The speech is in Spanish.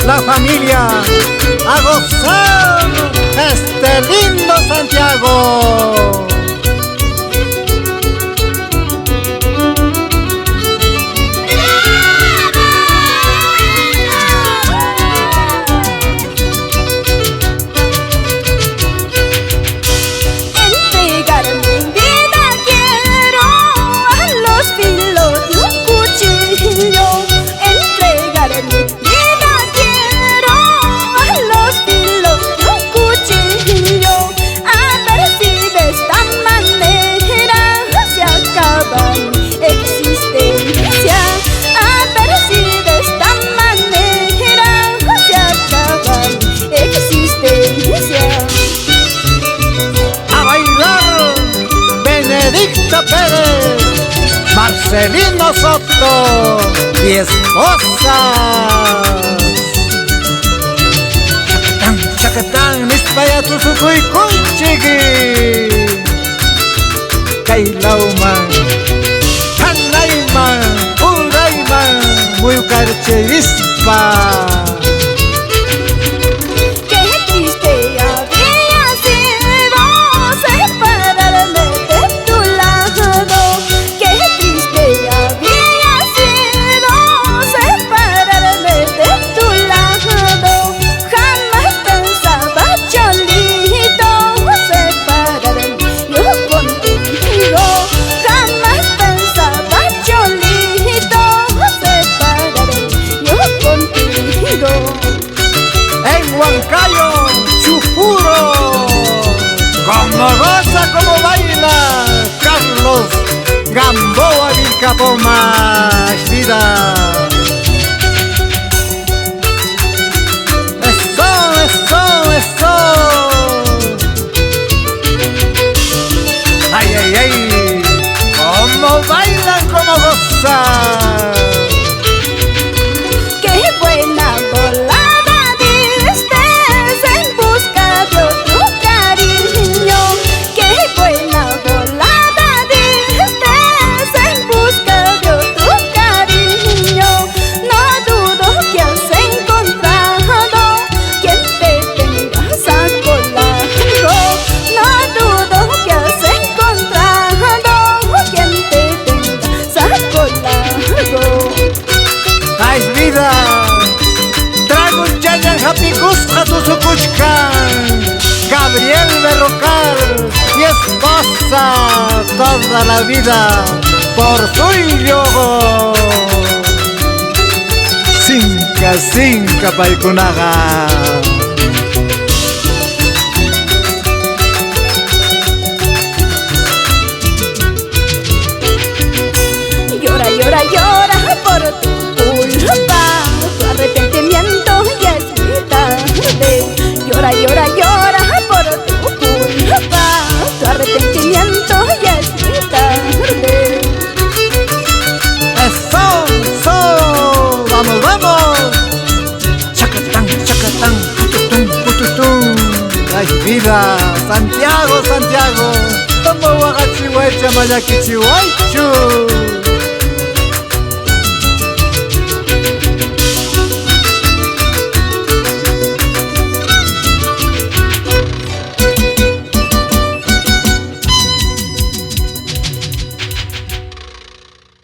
la familia a gozar este lindo Santiago. Pérez, Marcelino Soto y esposas. Chacatán, chacatán, nispaya tu sucuy cuichigui. Kailauman, hanayman, urayman, muy carche ispa. Huancayo, Chufuro, como goza, como baila Carlos Gamboa Vilcapoma, vida. Eso, eso, eso. Ay, ay, ay, como bailan, como gozan. Gabriel Berrocal y esposa toda la vida por suyo. Cinca, cinca paicunaga. Llora, llora, llora por tu culpa, tu arrepentimiento ya es muy tarde. Llora, llora, llora por tu culpa, tu arrepentimiento ya es muy tarde. ¡Eso, eso! ¡Vamos, vamos! ¡Chacatán, chacatán! ¡Pututum, pututum! ¡Ay, vida! ¡Santiago, Santiago! ¡Tomo huagachihuaycha, mayaquichihuaychu!